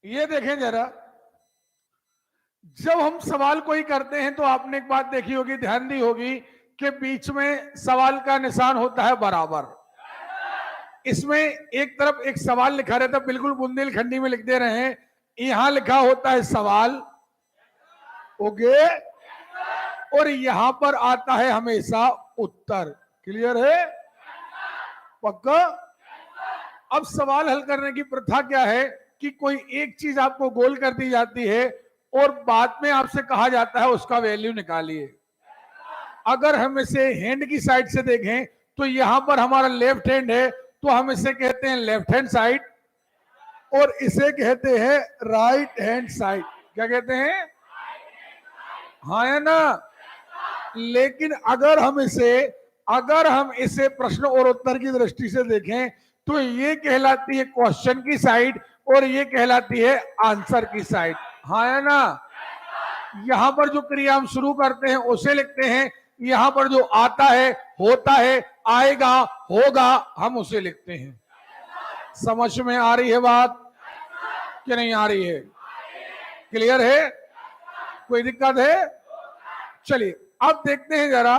ये देखें जरा, जब हम सवाल कोई करते हैं तो आपने एक बात देखी होगी, ध्यान दी होगी कि बीच में सवाल का निशान होता है बराबर। इसमें एक तरफ एक सवाल लिखा रहता है, बिल्कुल बुंदेलखंडी में लिख दे रहे हैं, यहां लिखा होता है सवाल, ओके, और यहां पर आता है हमेशा उत्तर। क्लियर है? पक्का? अब सवाल हल करने की प्रथा क्या है कि कोई एक चीज आपको गोल कर दी जाती है और बाद में आपसे कहा जाता है उसका वैल्यू निकालिए। अगर हम इसे हैंड की साइड से देखें तो यहां पर हमारा लेफ्ट हैंड है, तो हम इसे कहते हैं लेफ्ट हैंड साइड, और इसे कहते हैं राइट हैंड साइड। क्या कहते हैं? हाँ है ना? लेकिन अगर हम इसे प्रश्न और उत्तर की दृष्टि से देखें तो ये कहलाती है क्वेश्चन की साइड और ये कहलाती है आंसर की साइड। हाँ है ना? यहां पर जो क्रिया हम शुरू करते हैं उसे लिखते हैं, यहां पर जो आता है, होता है, आएगा, होगा, हम उसे लिखते हैं। समझ में आ रही है बात कि नहीं आ रही है? क्लियर है? कोई दिक्कत है? चलिए अब देखते हैं जरा,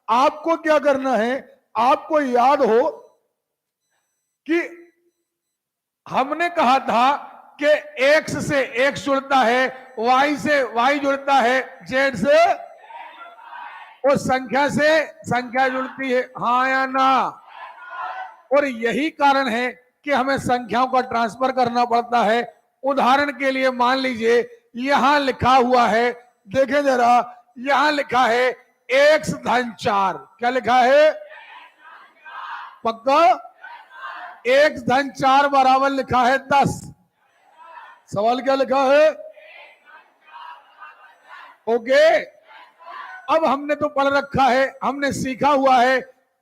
आपको क्या करना है। आपको याद हो कि हमने कहा था कि x से x जुड़ता है, y से y जुड़ता है, z से और संख्या से संख्या जुड़ती है। हाँ या ना? और यही कारण है कि हमें संख्याओं का ट्रांसफर करना पड़ता है। उदाहरण के लिए मान लीजिए यहां लिखा हुआ है, देखें जरा, यहां लिखा है x धन 4। क्या लिखा है? पक्का? x धन 4 बराबर लिखा है 10। सवाल क्या लिखा है? ओके, अब हमने तो पढ़ रखा है, हमने सीखा हुआ है।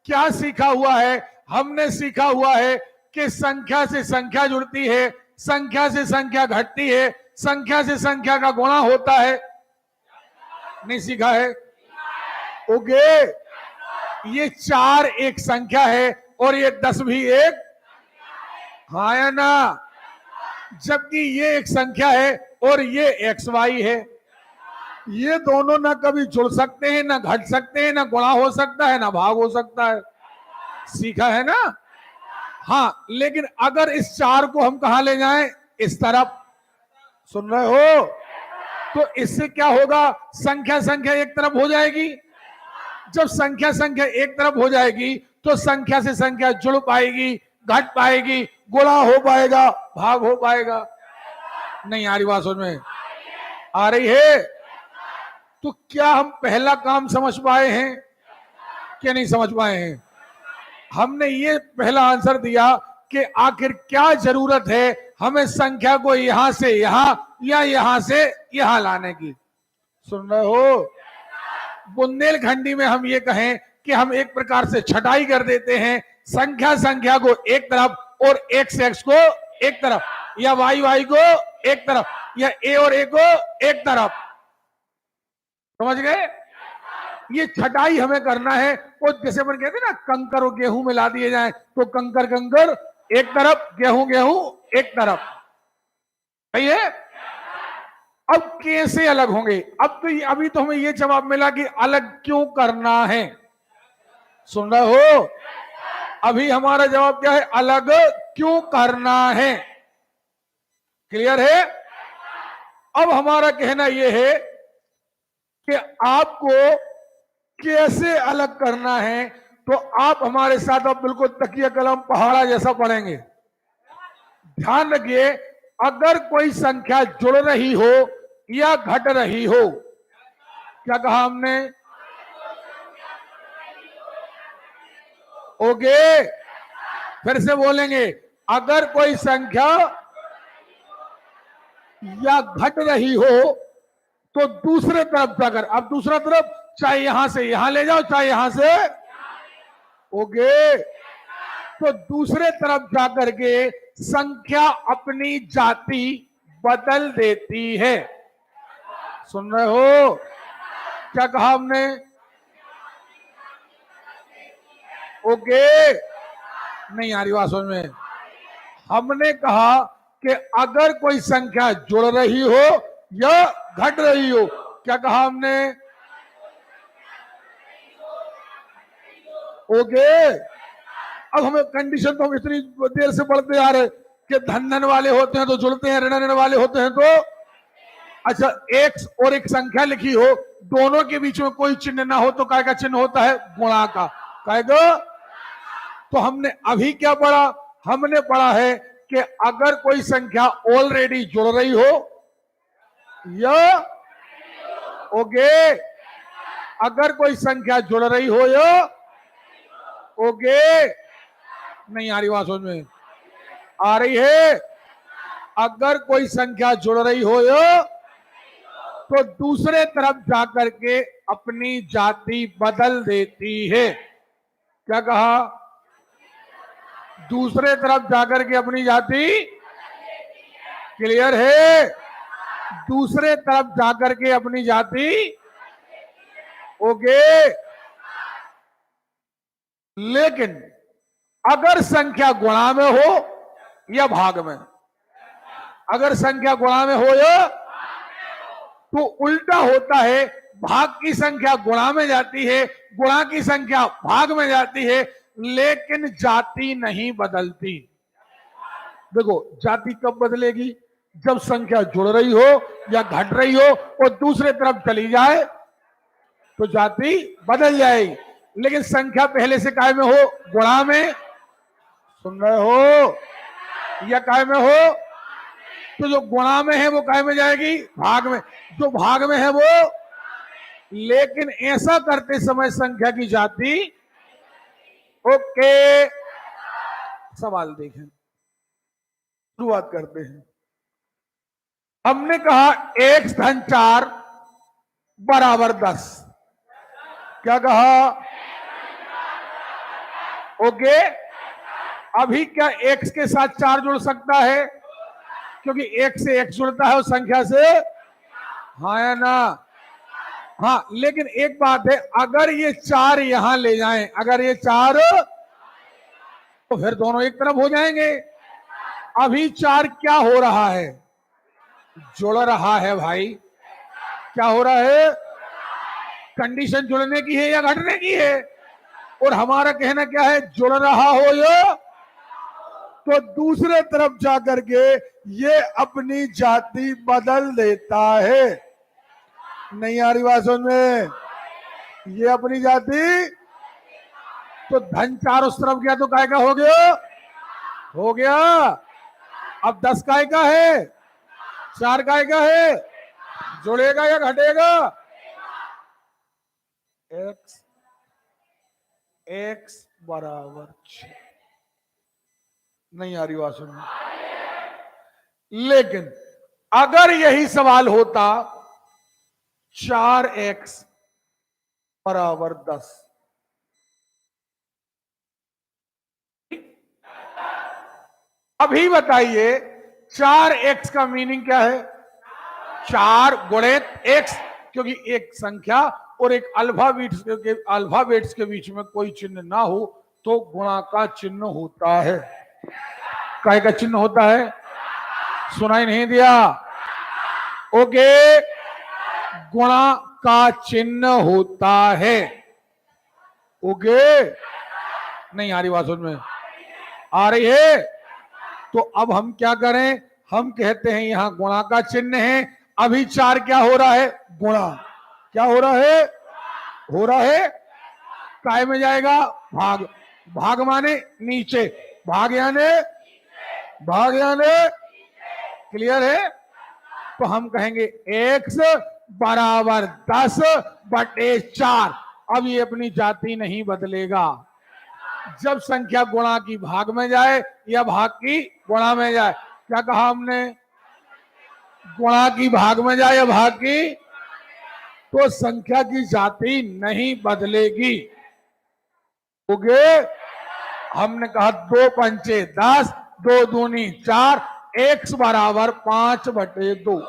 क्या सीखा हुआ है? हमने सीखा हुआ है कि संख्या से संख्या जुड़ती है, संख्या से संख्या घटती है, संख्या से संख्या का गुणा होता है। नहीं सीखा है? ओके, ये 4 एक संख्या है और ये 10 भी एक, हाँ या ना? जबकि ये एक संख्या है और ये एक्स वाई है। ये दोनों ना कभी जुड़ सकते हैं, ना घट सकते हैं, ना गुणा हो सकता है, ना भाग हो सकता है। सीखा है ना? हाँ, लेकिन अगर इस 4 को हम कहां ले जाएं? इस तरफ। सुन रहे हो? तो इससे क्या होगा? संख्या संख्या एक तरफ हो जाएगी। जब संख्या संख्या एक तरफ हो जाएगी तो संख्या से संख्या जुड़ पाएगी, घट पाएगी, गुणा हो पाएगा, भाग हो पाएगा। नहीं आ रही बात समझ में? आ रही है? तो क्या हम पहला काम समझ पाए हैं कि नहीं समझ पाए हैं? हमने ये पहला आंसर दिया कि आखिर क्या जरूरत है हमें संख्या को यहां से यहां या यहां से यहां लाने की। सुन रहे हो? बुंदेलखंडी में हम ये कहें कि हम एक प्रकार से छटाई कर देते हैं, संख्या संख्या को एक तरफ और एक्स एक्स को एक तरफ, या वाई वाई को एक तरफ, या ए और ए को एक तरफ। समझ गए? ये छटाई हमें करना है। और जैसे अपन कहते हैं ना, कंकर और गेहूं मिला दिए जाए तो कंकर कंकर एक तरफ, गेहूं गेहूं एक तरफ। सही है? अब कैसे अलग होंगे? अब तो अभी तो हमें ये जवाब मिला कि अलग क्यों करना है। सुन रहे हो? अभी हमारा जवाब क्या है? अलग क्यों करना है। क्लियर है? अब हमारा कहना यह है कि आपको कैसे अलग करना है, तो आप हमारे साथ अब बिल्कुल तकिया कलम पहाड़ा जैसा पढ़ेंगे। ध्यान रखिए, अगर कोई संख्या जुड़ रही हो या घट रही हो, क्या कहा हमने? ओके, फिर से बोलेंगे, अगर कोई संख्या या घट रही हो तो दूसरे तरफ जाकर, अब दूसरा तरफ चाहे यहां से यहां ले जाओ, चाहे यहां से, ओके, तो दूसरे तरफ जाकर के संख्या अपनी जाति बदल देती है। सुन रहे हो? क्या कहा हमने? ओके, नहीं आ रही बात समझ में? हमने कहा कि अगर कोई संख्या जुड़ रही हो या घट रही हो, क्या कहा हमने? ओके। अब हमें कंडीशन तो हम इतनी देर से पढ़ते आ रहे कि धन धन वाले होते हैं तो जुड़ते हैं, ऋण ऋण वाले होते हैं तो। अच्छा, एक्स और एक संख्या लिखी हो, दोनों के बीच में कोई चिन्ह ना हो तो काय का चिन्ह होता है? गुणा का। काय का? तो हमने अभी क्या पढ़ा? हमने पढ़ा है कि अगर कोई संख्या ऑलरेडी जुड़ रही हो या ओके, अगर कोई संख्या जुड़ रही हो या ओके, नहीं आ रही बात समझ में? आ रही है। अगर कोई संख्या जुड़ रही हो या तो दूसरे तरफ जाकर के अपनी जाति बदल देती है। क्या कहा? दूसरे तरफ जाकर के अपनी जाति, क्लियर है? दूसरे तरफ जाकर के अपनी जाति, ओके। लेकिन अगर संख्या गुणा में हो या भाग में, अगर संख्या गुणा में हो या तो उल्टा होता है, भाग की संख्या गुणा में जाती है, गुणा की संख्या भाग में जाती है, लेकिन जाति नहीं बदलती। देखो, जाति कब बदलेगी? जब संख्या जुड़ रही हो या घट रही हो और दूसरे तरफ चली जाए तो जाति बदल जाएगी। लेकिन संख्या पहले से काय में हो? गुणा में। सुन रहे हो? या काय में हो? तो जो गुणा में है वो काय में जाएगी? भाग में। जो भाग में है वो, लेकिन ऐसा करते समय संख्या की जाति, ओके। सवाल देखें, शुरुआत करते हैं। हमने कहा x धन 4 बराबर 10। क्या कहा? ओके। अभी क्या x के साथ 4 जुड़ सकता है? क्योंकि x से x जुड़ता है उस संख्या से, हाँ या ना? हाँ, लेकिन एक बात है, अगर ये 4 यहां ले जाएं, अगर ये 4 तो फिर दोनों एक तरफ हो जाएंगे। अभी 4 क्या हो रहा है? जुड़ रहा है भाई। क्या हो रहा है? कंडीशन जुड़ने की है या घटने की है? और हमारा कहना क्या है? जुड़ रहा हो या तो दूसरे तरफ जाकर के ये अपनी जाति बदल देता है। नहीं आ रही बात समझ में? ये अपनी जाति, तो धन 4 उस तरफ गया तो काय का हो गया? हो गया। अब 10 काय का है? 4 काय का है? जुड़ेगा या घटेगा? x बराबर 6। नहीं आ रही बात सुन। लेकिन अगर यही सवाल होता 4x बराबर 10, अभी बताइए 4x का मीनिंग क्या है? 4 गुणित x, क्योंकि एक संख्या और एक अल्फाबेट्स के बीच में कोई चिन्ह ना हो तो गुणा का चिन्ह होता है। काय का चिन्ह होता है? सुनाई नहीं दिया? ओके, गुणा का चिन्ह होता है। ओके, नहीं आ रही बात समझ में? आ रही है? तो अब हम क्या करें? हम कहते हैं यहां गुणा का चिन्ह है। अभी 4 क्या हो रहा है? गुणा। क्या हो रहा है? हो रहा है। काय में जाएगा? भाग। भाग माने नीचे, भाग यानी, भाग यानी, क्लियर है? तो हम कहेंगे x बराबर 10/4। अब ये अपनी जाति नहीं बदलेगा। जब संख्या गुणा की भाग में जाए या भाग की गुणा में जाए। क्या कहा हमने? गुणा की भाग में जाए या भाग की, तो संख्या की जाति नहीं बदलेगी। ओके, हमने कहा 2 पंचे 10, 2 दूनी 4, x बराबर 5/2।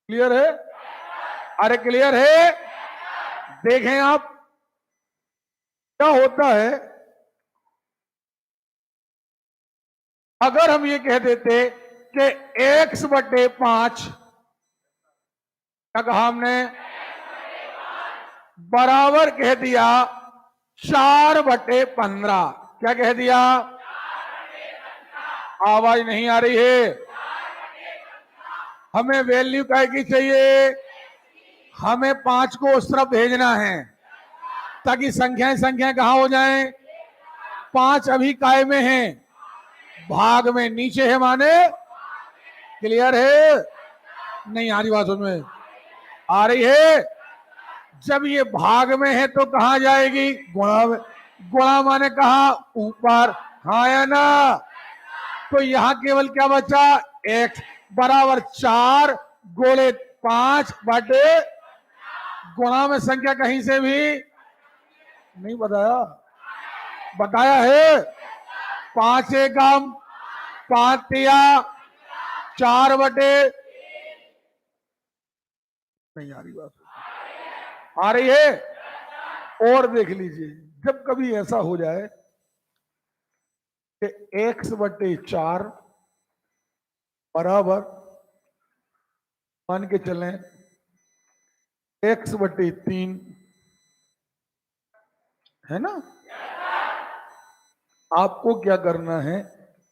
क्लियर है? अरे क्लियर है? देखें आप, क्या होता है अगर हम ये कह देते कि x/5, क्या कहा हमने, बराबर कह दिया 4/15, क्या कह दिया, आवाज नहीं आ रही है, हमें वैल्यू काय की चाहिए, हमें 5 को उस तरफ भेजना है ताकि संख्याएं कहां हो जाएं, 5 अभी काय में है, भाग में नीचे है, माने क्लियर है, नहीं आ रही बात समझ में आ रही है, जब ये भाग में है तो कहां जाएगी, गुणा में, गुणा माने कहा ऊपर, हाँ या ना, तो यहां केवल क्या बचा, x बराबर 4 गोले 5 बटे, गुणा में संख्या कहीं से भी नहीं बताया, बताया है, 5 एकम 5 तिया 4 बटे, नहीं आ रही बात, आ रही है, और देख लीजिए, जब कभी ऐसा हो जाए कि x/4 बराबर, मान के चलें x/3 है ना, आपको क्या करना है,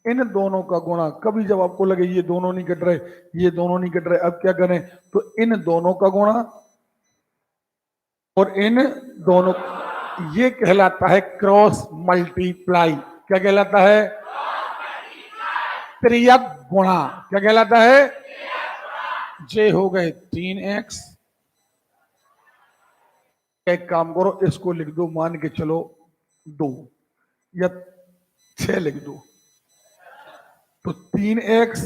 इन दोनों का गुणा, कभी जब आपको लगे ये दोनों नहीं कट रहे, ये दोनों नहीं कट रहे, अब क्या करें, तो इन दोनों का गुणा और इन दोनों, ये कहलाता है क्रॉस मल्टीप्लाई, क्या कहलाता है, त्रियक गुणा, क्या कहलाता है, जे हो गए 3x, एक काम करो इसको लिख दो, मान के चलो 2 या 6 लिख दो, तो 3x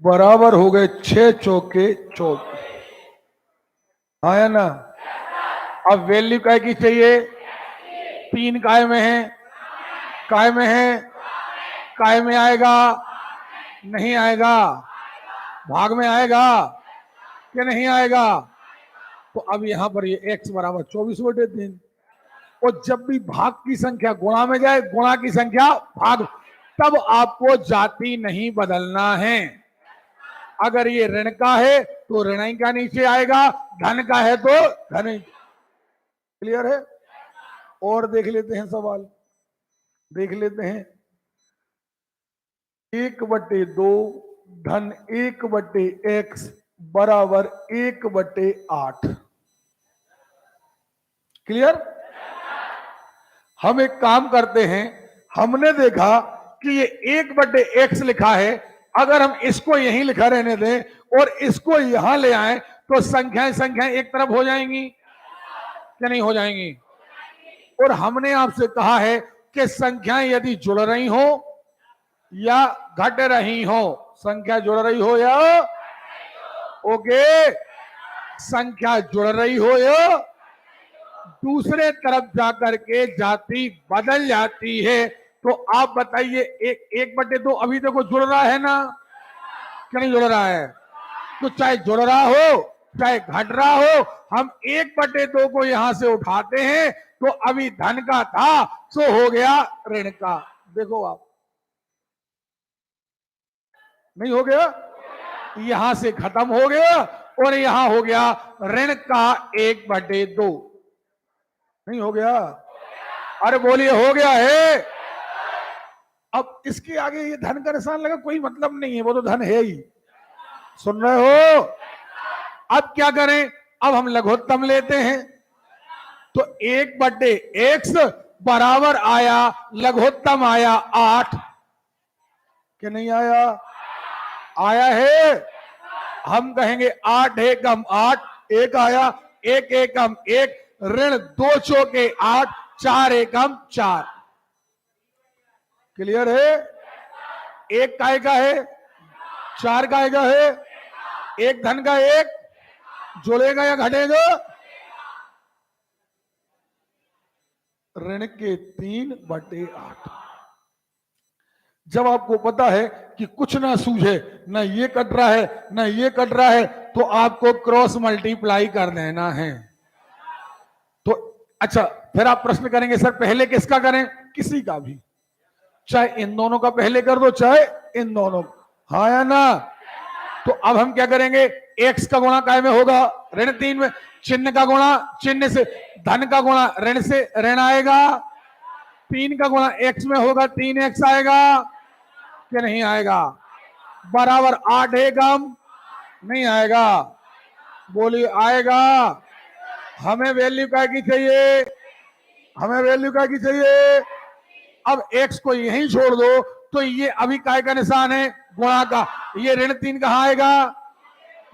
बराबर हो गए 6 चौके 24, हाँ या ना, अब वैल्यू काय की चाहिए, 3 काय में है, काय में है, काय में आएगा, नहीं आएगा, भाग में आएगा कि नहीं आएगा, तो अब यहां पर ये x बराबर 24/3, और जब भी भाग की संख्या गुणा में जाए, गुणा की संख्या भाग, तब आपको जाति नहीं बदलना है, अगर ये ऋण का है तो ऋण का नीचे आएगा, धन का है तो धन, क्लियर है, और देख लेते हैं सवाल, देख लेते हैं, 1/2 धन 1/x बराबर 1/8, क्लियर, हम एक काम करते हैं, हमने देखा कि ये 1/x लिखा है, अगर हम इसको यहीं लिखा रहने दें और इसको यहां ले आए तो संख्याएं एक तरफ हो जाएंगी, क्या नहीं हो जाएंगी, और हमने आपसे कहा है कि संख्याएं यदि जुड़ रही हो या घट रही हो, संख्या जुड़ रही हो या, ओके, संख्या जुड़ रही हो या दूसरे तरफ जाकर के जाति बदल जाती है, तो आप बताइए 1/2 अभी तक जुड़ रहा है ना, क्या नहीं जुड़ रहा है, तो चाहे जुड़ रहा हो चाहे घट रहा हो, हम 1/2 को यहां से उठाते हैं तो अभी धन का था सो हो गया ऋण का, देखो आप, नहीं हो गया, यहां से खत्म हो गया और यहां हो गया ऋण का 1/2, नहीं हो गया, अरे बोलिए हो गया है, अब इसके आगे ये धन का निशान लगा कोई मतलब नहीं है, वो तो धन है ही, सुन रहे हो, अब क्या करें, अब हम लघुत्तम लेते हैं, तो 1/x बराबर आया, लघुत्तम आया 8, क्या नहीं आया, आया है, हम कहेंगे 8 एकम 8, 1 आया, 1 एकम 1, ऋण 2 चौके 8, 4 एकम 4, क्लियर है, 1 काय का है, 4 काय का है, 1 धन का 1, जुड़ेगा या घटेगा, ऋण के 3/8, जब आपको पता है कि कुछ ना सूझे, ना ये कट रहा है ना ये कट रहा है, तो आपको क्रॉस मल्टीप्लाई कर देना है, तो अच्छा फिर आप प्रश्न करेंगे सर पहले किसका करें, किसी का भी, चाहे इन दोनों का पहले कर दो चाहे इन दोनों, हाँ या ना। तो अब हम क्या करेंगे, एक्स का गुणा काय में होगा, ऋण 3 में। चिन्ह का गुणा चिन्ह से, धन का गुणा ऋण से ऋण आएगा। 3 का गुणा एक्स में होगा, 3x आएगा कि नहीं आएगा, बराबर 8 एकम नहीं आएगा, बोलिए आएगा। हमें वैल्यू काय की चाहिए, हमें वैल्यू काय की चाहिए। अब x को यहीं छोड़ दो तो ये अभी काय का निशान है, गुणा का। ये ऋण 3 कहां आएगा,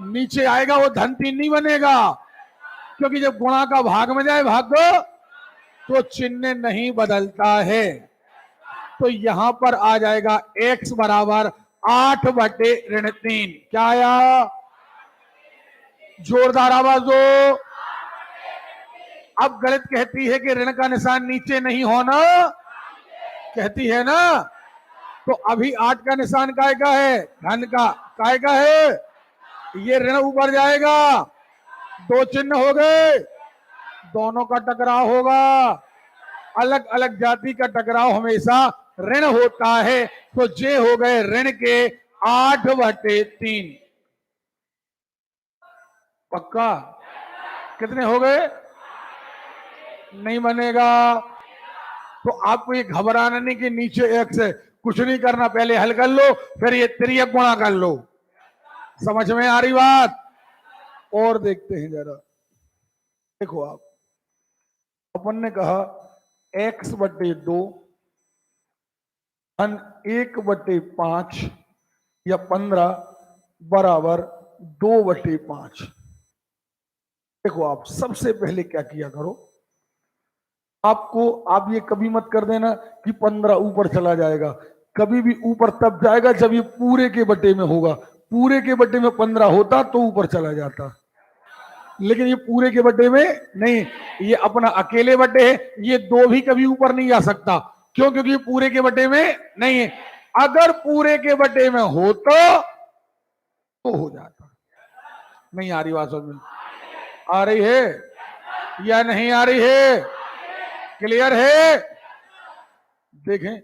नीचे आएगा, वो धन 3 नहीं बनेगा, क्योंकि जब गुणा का भाग में जाए भाग तो चिन्ह नहीं बदलता है। तो यहां पर आ जाएगा x बराबर 8 बटे ऋण 3। क्या आया, जोरदार आवाज दो। अब गलत कहती है कि ऋण का निशान नीचे नहीं होना, कहती है ना। तो अभी 8 का निशान काय का है, धन का, काय का है, ये ऋण ऊपर जाएगा, 2 चिन्ह हो गए, दोनों का टकराव होगा। अलग अलग जाति का टकराव हमेशा ऋण होता है। तो जे हो गए ऋण के 8 बटे 3। पक्का, कितने हो गए, नहीं बनेगा। तो आपको ये घबराना नहीं कि नीचे एक्स है, कुछ नहीं करना, पहले हल कर लो, फिर ये त्रियक गुणा कर लो। समझ में आ रही बात। और देखते हैं जरा, देखो आप, अपन ने कहा x बटे 2 धन 1 बटे 5 या 15 बराबर 2 बटे 5। देखो आप सबसे पहले क्या किया करो, आपको, आप ये कभी मत कर देना कि 15 ऊपर चला जाएगा, कभी भी ऊपर तब जाएगा जब ये पूरे के बटे में होगा। पूरे के बटे में 15 होता तो ऊपर चला जाता, लेकिन ये पूरे के बटे में नहीं, ये अपना अकेले बटे है, ये 2 भी कभी ऊपर नहीं जा सकता। क्यों, क्योंकि ये पूरे के बटे में नहीं है। अगर पूरे के बटे में होता तो हो जाता। नहीं आ रही बात समझ में, आ रही है या नहीं आ रही है, क्लियर है। देखें,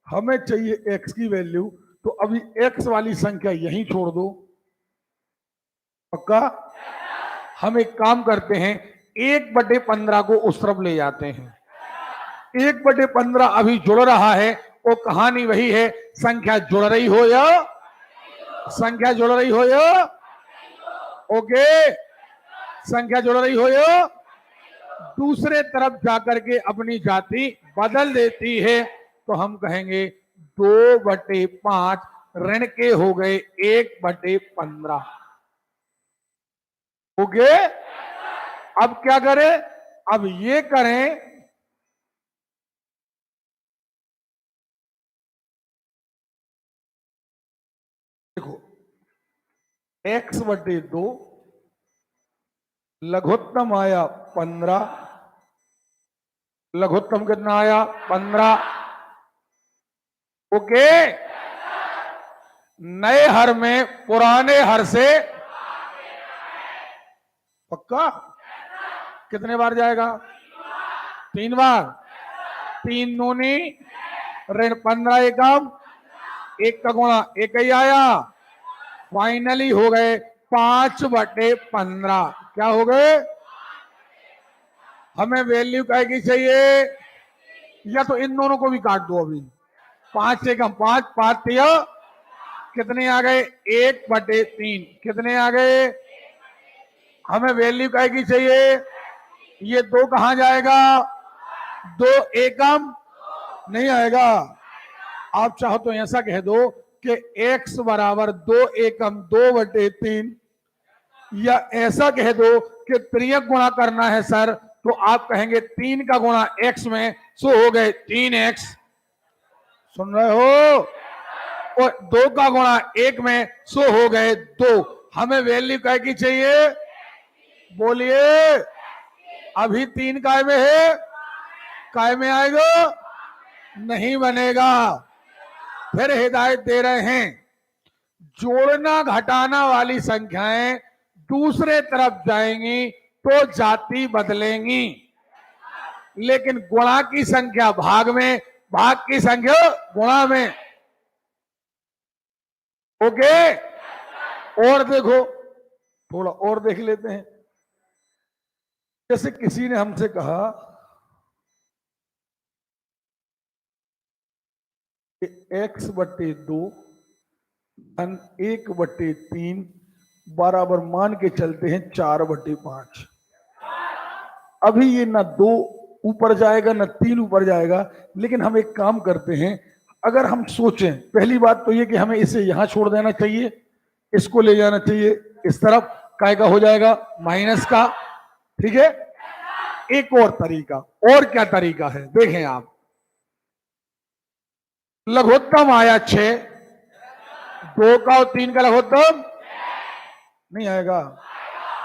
हमें चाहिए x की वैल्यू, तो अभी x वाली संख्या यहीं छोड़ दो। पक्का, हम एक काम करते हैं, 1 बटे 15 को उस तरफ ले जाते हैं। 1 बटे 15 अभी जुड़ रहा है, वो कहानी वही है, संख्या जुड़ रही हो या, संख्या जुड़ रही हो या, ओके, संख्या जुड़ रही हो या, दूसरे तरफ जाकर के अपनी जाति बदल देती है, तो हम कहेंगे 2 बटे 5 ऋण के हो गए 1 बटे 15। ओके, अब क्या करें, अब ये करें, देखो x बटे 2 लघुत्तम आया 15, लघुत्तम कितना आया 15। ओके, नए हर में पुराने हर से, पक्का, कितने बार जाएगा, 3 बार, 3 दूनी ऋण 15 एकम, 1 का गुणा 1 ही आया, फाइनली हो गए 5 बटे 15। क्या हो गए, हमें वैल्यू काय की चाहिए, या तो इन दोनों को भी काट दो अभी, 5 एकम 5, 5 3, कितने आ गए 1 बटे 3, कितने आ गए, हमें वैल्यू काय की चाहिए, ये 2 कहां जाएगा, 2 एकम नहीं आएगा। आप चाहो तो ऐसा कह दो कि x बराबर 2 एकम 2 बटे 3, या ऐसा कह दो कि त्रियक गुणा करना है सर, तो आप कहेंगे 3 का गुणा x में, सो हो गए 3x, सुन रहे हो, और 2 का गुणा 1 में, सो हो गए 2। हमें वैल्यू काय की चाहिए, बोलिए, अभी 3 काय में है, काय में आएगा, नहीं बनेगा। फिर हिदायत दे रहे हैं, जोड़ना घटाना वाली संख्याएं दूसरे तरफ जाएंगी तो जाति बदलेंगी, लेकिन गुणा की संख्या भाग में भाग की संख्या गुणा में। ओके, और देखो, थोड़ा और देख लेते हैं। जैसे किसी ने हमसे कहा कि x/2 धन 1/3 बराबर मान के चलते हैं 4/5। अभी ये ना 2 ऊपर जाएगा ना 3 ऊपर जाएगा, लेकिन हम एक काम करते हैं। अगर हम सोचें, पहली बात तो ये कि हमें इसे यहां छोड़ देना चाहिए, इसको ले जाना चाहिए इस तरफ, काय का हो जाएगा माइनस का। ठीक है, एक और तरीका, और क्या तरीका है देखें आप। लघुत्तम आया 6, 2 का और 3 का लघुत्तम नहीं आएगा।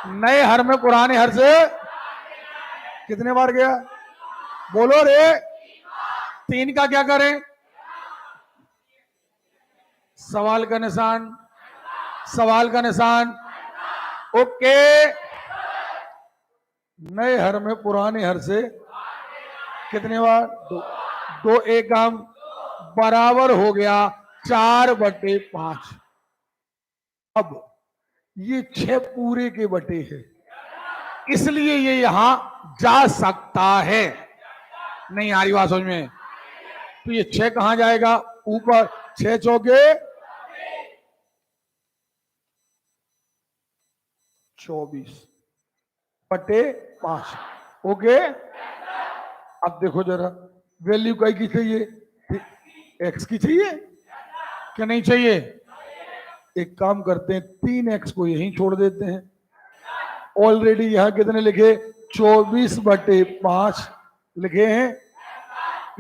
नए हर में पुराने हर से कितने बार गया, बोलो रे। 3 का क्या करें, सवाल का निशान, सवाल का निशान। ओके, नए हर में पुराने हर से कितने बार, 2 एकम बराबर हो गया 4/5। अब ये 6 पूरे के बटे है, इसलिए ये यहां जा सकता है। नहीं आ रही बात समझ में, तो ये 6 कहां जाएगा, ऊपर। 6 चौके 24/5। ओके, अब देखो जरा, वैल्यू कई की चाहिए, एक्स की चाहिए क्या नहीं चाहिए। एक काम करते हैं, 3x को यहीं छोड़ देते हैं। ऑलरेडी यहां कितने लिखे, 24/5 लिखे हैं।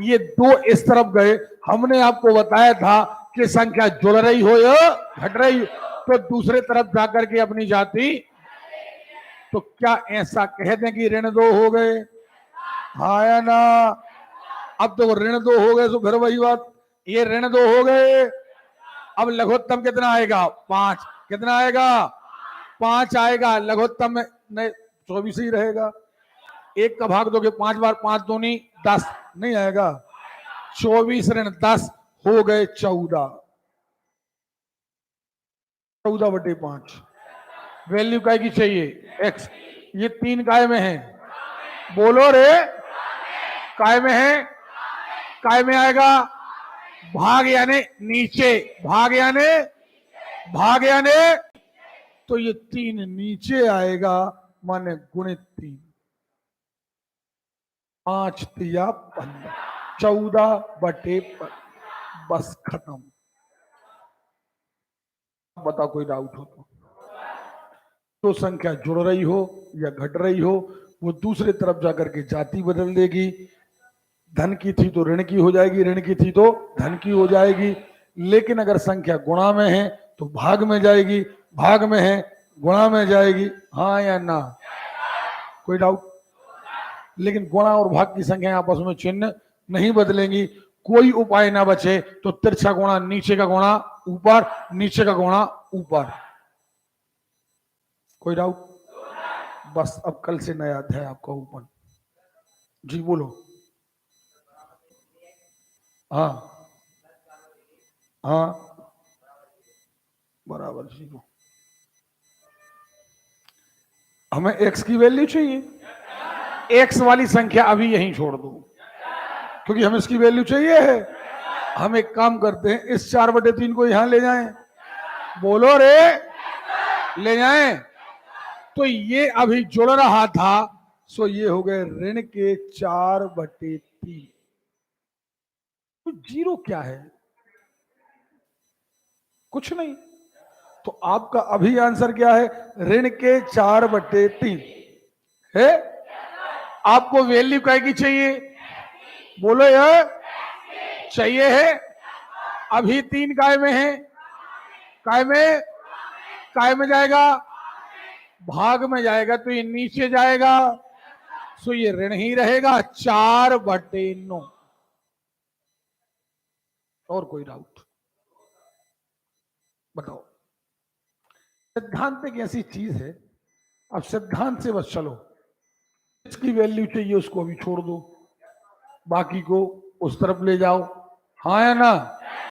ये 2 इस तरफ गए, हमने आपको बताया था कि संख्या जुड़ रही हो या घट रही हो, तो दूसरे तरफ जाकर के अपनी जाति। तो क्या ऐसा कह दें कि ऋण 2 हो गए, हाँ या ना। अब तो ऋण 2 हो गए, तो फिर वही बात, ये ऋण 2 हो गए। अब लघुत्तम कितना आएगा, 5। कितना आएगा, 5 आएगा। लघुत्तम में 24 ही रहेगा। 1 का भाग दोगे 5 बार, 5 दूनी 10 नहीं आएगा। 24 ऋण 10 हो गए 14, 14/5। वैल्यू काय की चाहिए, x। ये 3 काय में है, बोलो रे। काय में है, काय में आएगा, भाग यानी नीचे, भाग यानी, भाग यानी, तो ये 3 नीचे आएगा, माने गुणित 3। 5 तिया 15, 14/5। बस खत्म। बताओ कोई डाउट हो तो संख्या जुड़ रही हो या घट रही हो, वो दूसरे तरफ जाकर के जाति बदल देगी। धन की थी तो ऋण की हो जाएगी, ऋण की थी तो धन की हो जाएगी। लेकिन अगर संख्या गुणा में है तो भाग में जाएगी, भाग में है गुणा में जाएगी, हाँ या ना, कोई डाउट। लेकिन गुणा और भाग की संख्या आपस में चिन्ह नहीं बदलेंगी। कोई उपाय ना बचे तो तिरछा गुणा, नीचे का गुणा ऊपर, नीचे का गुणा ऊपर। कोई डाउट। बस अब कल से नया अध्याय आपका ओपन। जी बोलो। हाँ हाँ, बराबर 0। हमें x की वैल्यू चाहिए, x वाली संख्या अभी यहीं छोड़ दो, क्योंकि हमें इसकी वैल्यू चाहिए है। हम एक काम करते हैं, इस 4/3 को यहां ले जाएं, बोलो रे, ले जाएं। तो ये अभी जुड़ रहा था, सो ये हो गए ऋण के 4/3। तो 0 क्या है, कुछ नहीं। तो आपका अभी आंसर क्या है, ऋण के 4/3 है। आपको वैल्यू काय की चाहिए, बोलो यार, चाहिए है। अभी 3 काय में है, काय में, काय में जाएगा, भाग में जाएगा, तो ये नीचे जाएगा, सो ये ऋण ही रहेगा 4/9। और कोई डाउट बताओ। सिद्धांत एक ऐसी चीज है, अब सिद्धांत से बस चलो। इसकी वैल्यू चाहिए उसको अभी छोड़ दो, बाकी को उस तरफ ले जाओ, हाँ या ना।